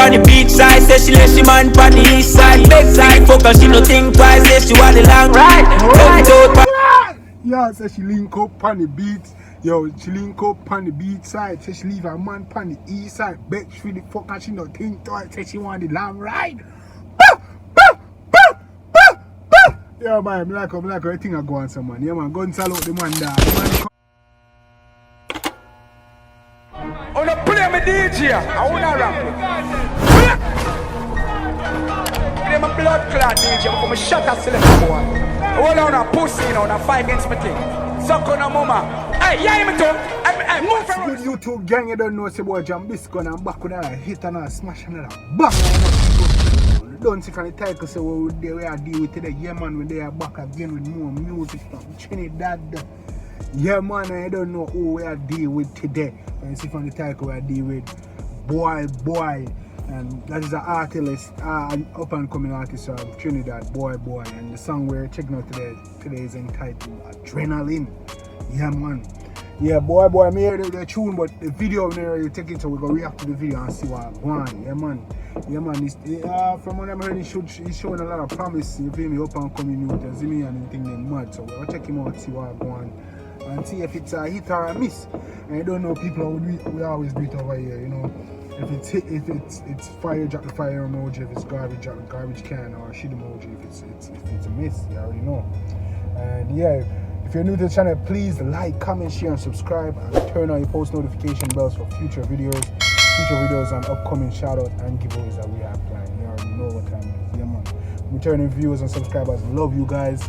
on the beach side, say she let she man on the east side. Big side, fuck her, she no think twice, say she want the long ride. Yeah, say she link up on the beach. Yo, she link up on the beach side. Say she leave her man on the east side. Bet she the fuck and she no think twice. Say she want the long ride. Yeah, man, I like everything I go on some man. Yeah, man, go and sell out the man there. On a play me DJ, I wanna rap. I'm a blood clot DJ, I'm a shot at select boy. Hold on a pussy, you know, a fight against me thing. Suck on a mama. Hey, yeah, me too. I move from good YouTube gang, you don't know, say boy Jambisco and I'm back with a hit and a smash and a bang. Don't see from the title, say what we are dealing with today. Yeah, man, when they are back again with more music from Trinidad. Yeah, man, I don't know who we are dealing with today. And see from the title, we are dealing with Boy. And that is an artist, an up and coming artist of Trinidad, Boy. And the song we're checking out today is entitled Adrenaline. Yeah, man. Yeah, Boy, I made the tune, but the video, you take it, so we're going to react to the video and see what's going on. Yeah, man. From what I'm hearing, he's showing a lot of promise. You feel me? Up and coming youth, you see me, and anything named mad. So we're going to check him out, see what's going on, and see if it's a hit or a miss. And I don't know, people, we always do it over here, you know. If it's fire, drop the fire emoji. If it's garbage, drop the garbage can or shit emoji. If it's a miss, you already know. And yeah, if you're new to the channel, please like, comment, share, and subscribe, and turn on your post notification bells for future videos and upcoming shoutouts and giveaways that we have planned. You already know what time it is. Yeah, man. Returning viewers and subscribers, love you guys.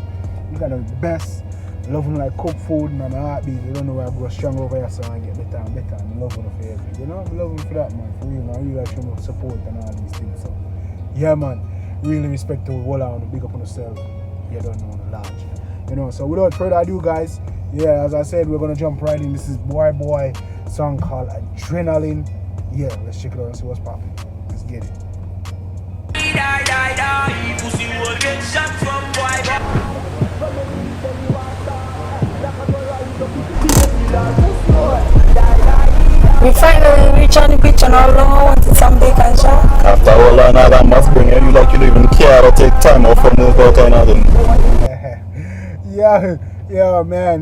You got the best. Love them like cook food and I'm a heartbeat. You don't know where I go strong over here, so I get better and better. And love them for everything. You know, I love them for that, man. For real, man. I really like showing support and all these things. So, yeah, man. Really respect to all out and big up on yourself. You don't know the large. You know, so without further ado, guys, yeah, as I said, we're gonna jump right in. This is Boy song called Adrenaline. Yeah, let's check it out and see what's popping. Let's get it. We finally reach on the beach and all along I wanted some bacon shop. After all that must bring you like you don't even care to take time off from move out and yeah, man,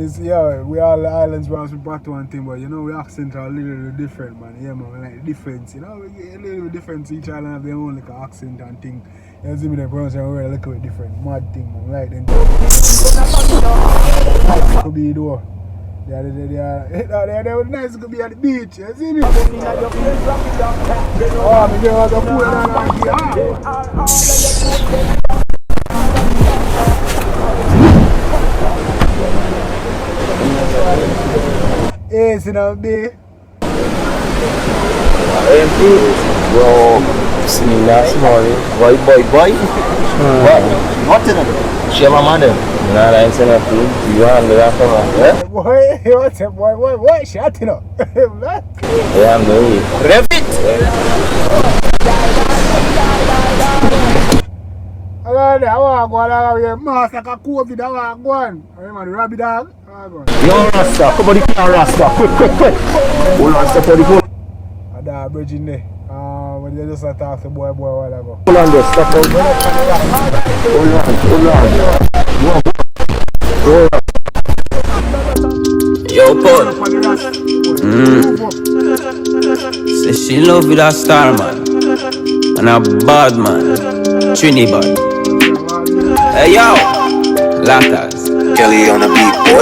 we all the islands where we brought one thing, but you know, we accent are a little different, man. Yeah, man, we like the difference, you know, we get a little different. Each island have their own like accent and thing. You see me, the pronunciation we're a little bit different, mad thing, man. Like them. Could be door. They were nice to be at the beach, you see me? Oh, me there was a pool hey, sit down, babe. Bro, see me last morning. Boy. What in it? Share my mother. Nah, I ain't saying nothing. You handle that for me, yeah? Boy, what's up, boy? Shut up. Yeah, I'm doing it. Rev it! I want to go out mask like a COVID. I want to go on. Remember the rabbit dog? Yo, Rasta, come on, the car, Rasta. Quick. Hold on, step on the phone. I got a bridge in there. When they just talk to boy a while ago. Hold on, there, step out. Hold on. Yo, Paul. Say she love with a star man and a bad man, Trinidad. Hey yo, Latas. Kelly on the beat, boy.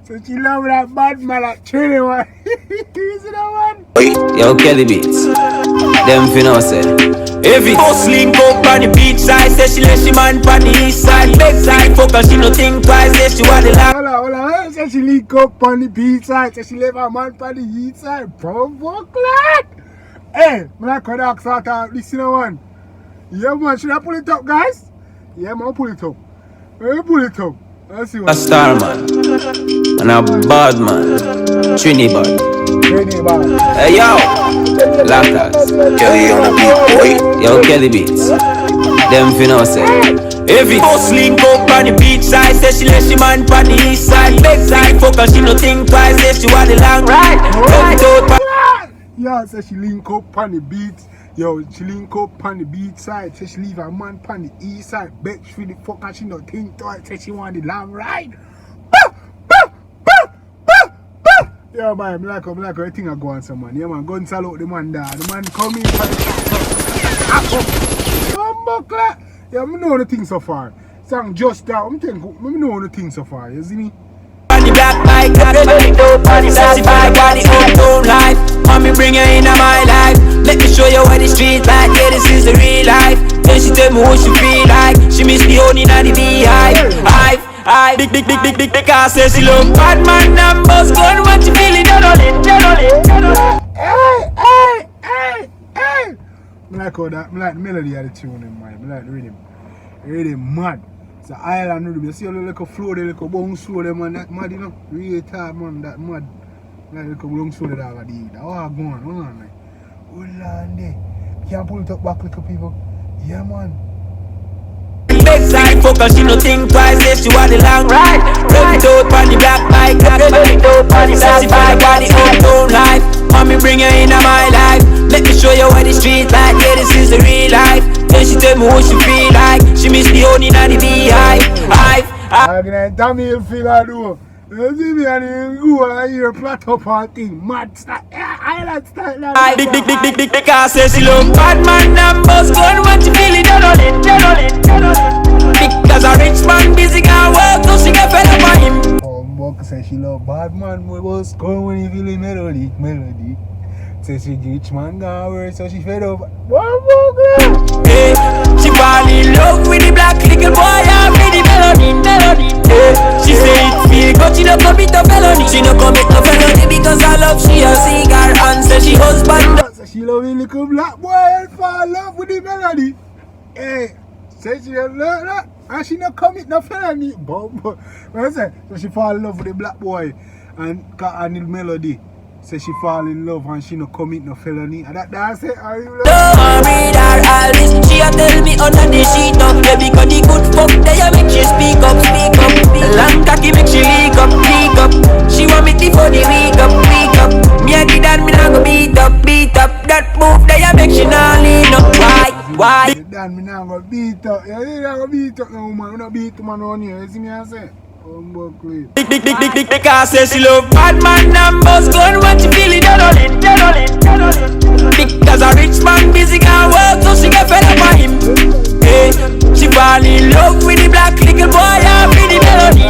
So she love that bad man like Trinidad. You see that one? Yo, Kelly Beats. Them finna say if it goes link up on the beach side, say she let she man on the east side. Big side, fuck her, she no think twice, say she want the land. Hold on. Say she link up on the beach side, say she let her man on the east side. Bro, fuck that. Hey, I'm like to ask her, listen to one. Yeah, man, should I pull it up, guys? Yeah, man, pull it up. Pull it up. Let's see what. A star man and a bad man, Trinidad. Hey yo, Latas. Kelly on the beat, boy. Yo, Kelly Beats. Them finna say if it goes link up on the beach side, say she let she man on the east side. Big side, fuck her, she no think twice, say she want the long ride. Yeah, so she link up on the beat. Yo, she link up on the beat side. So she leave her man on the east side. Bet for the fuck and she not think twice. Say she want the long ride. Yeah, man, I like I think I go on someone. Yeah, man, gun salute the man there. The man come in for the yeah, I know the thing so far. Song just that. I'm thinking, I know the thing so far. You see me? On the black bike, satisfied by the own life. Mommy, bring her into my life. Let me show you what the street like. Yeah, this is the real life. Then she tell me what she feel like. She miss the only in the beehive. I big car says she love bad man numbers. Gun what you feel it, generally. Hey. I like all that. I like the melody of the tune in mind. I like the rhythm. Rhythm mad. It's an island rhythm. You see a little flow, the little bounce flow, them man. That mad, you know. Real time, man. That mad. Like little bounce flow, that I did. That all going on, like. Hold on there. Can't pull it up back, little people. Yeah, man. Bedside focus, she no think twice. If she want the long ride, rub it out on the black bike. Satisfied by the own life. Mommy, bring her into my life. Let me show you what the street like. Yeah, this is the real life. Then she tell me what she feel like. She miss the only in the beehive. I'm gonna tell me you feel I do. You see me and you go and hear flat up and thing. Mad style. Island style. Big car says she love bad man numbers. Gun what you feel it, generally. Because a rich man busy can work, so she get fed up on him. Buck says she love bad man. We was going when you feel the melody. Say she rich man gonna work, so she fed up. Hey, she fall in love with the black little boy and with the melody. Hey, she say it feel good, she no commit no felony. She no commit no felony because I love she a cigar and say she husband. So she love the little black boy and fall in love with the melody. Hey, say she love that and she no commit no felony. What I say? So she fall in love with the black boy and the melody. Say she fall in love and she no commit no felony. And that say, are you love? Don't read her all this. She a tell me under the sheet up. Yeah, because the good fuck they a make she speak up. Long cocky make she leak up. She want me for the week up. Me a kid and me not go beat up. That move they a make she not lean up. Why? Dan me not go beat up. Yeah, you not go beat up no man. We not beat man on here. You see me I say? Big car says she love bad man numbers. Gun what you feel it, generally. Because a rich man busy can work, so she get fed up on him. Hey, she fall in love with the black little boy and with the melody.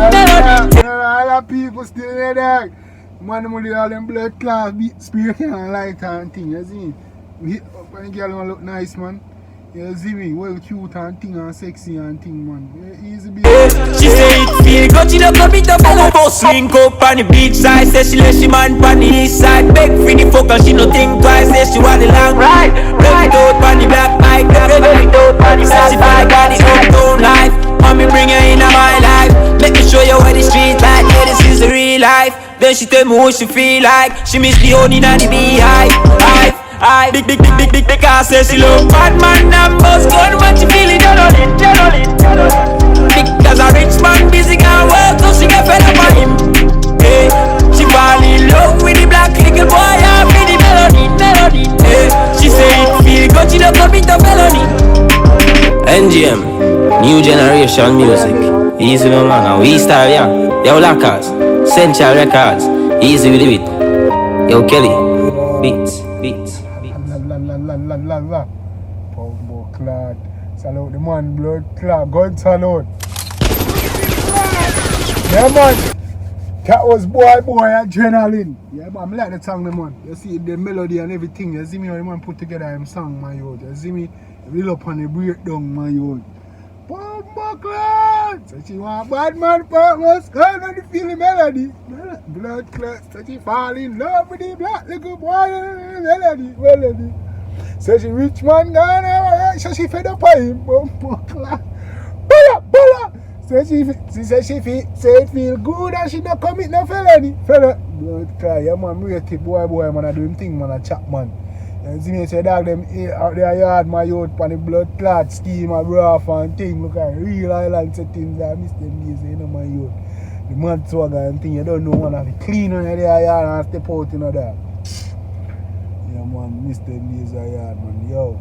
All the people still there. Man, only all them blood class, spirit and light and thing. You see me? Hit up when the girl look nice, man. You see me, well cute and thing and sexy and thing, man. Easy be. She say it feel good, she don't come it up. Bus link up on the beach side. Say she let she man on the east side. Beg for the fuck and she no think twice. Say she want the long ride. Rub it out on the black bike. Satisfied by the own life. Mommy, bring her into my life. Let me show you what the street like. Yeah, this is the real life. Then she tell me what she feel like. She miss the only in the beehive. Big car says she love bad man numbers. Gun what you feel it, generally. Because a rich man busy can work, so she get fed up on him. Hey, she fall in love with the black little boy and with the melody. Hey, she say it feel good, she don't commit no felony. NGM, new generation music. Easy no man, and we style yeah. Yo Lackers, Central Records. Easy with it. Yo Kelly, beats. La. Pombo clad. Salute the man, blood clad. God salute. Yeah, man. That was boy adrenaline. Yeah, man. I like the song, man. You see the melody and everything. You see me how the man put together him song, my youth. You see me real up on the breakdown, my youth. Pombo clad. So she want bad man purpose. Girl, when you feel the melody. Blood clad. So she fall in love with the black little boy. Melody. So she rich man gone over, so she fed up on him. Bulla. So she feel good and she don't commit no felony. Fella, blood cry, yeah man, rate it, boy, man, I do him thing, man, I chap man. You see me say dog them out there yard my youth on the blood clot scheme and rough and thing. Look at real island settings I miss them days, you know my youth. The mad swagger and thing, you don't know one of the clean on the yard and step out in there. Yeah, man, Mr. Laser Yard, man. Yo,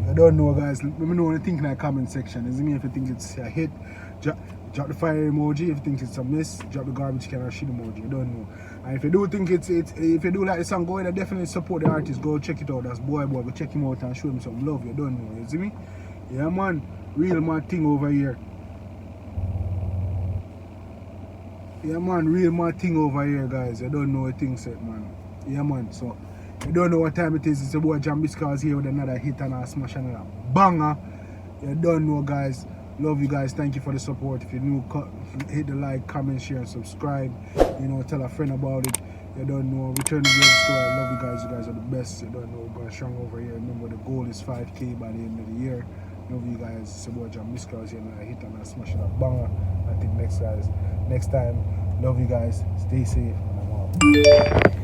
I don't know, guys. Let me know what you think in the comment section. Is it me if you think it's a hit? Drop the fire emoji. If you think it's a miss, drop the garbage can or shit emoji. I don't know. And if you do think if you do like the song, go ahead and definitely support the artist. Go check it out. That's Boy. Go check him out and show him some love. You don't know. You see me? Yeah, man. Real man thing over here. Yeah, man. Real man thing over here, guys. You don't know what thing said, man. Yeah, man. So, you don't know what time it is. It's your boy Jambisco is here with another hit and a smash and a banger. You don't know, guys. Love you guys. Thank you for the support. If you're new, hit the like, comment, share, and subscribe. You know, tell a friend about it. You don't know. Return to the story. I love you guys. You guys are the best. You don't know. We're going strong over here. Remember, the goal is 5K by the end of the year. Love you guys. It's your boy Jambisco is here and I hit and I smash and a banger. I think next time. Love you guys. Stay safe. And I'm out.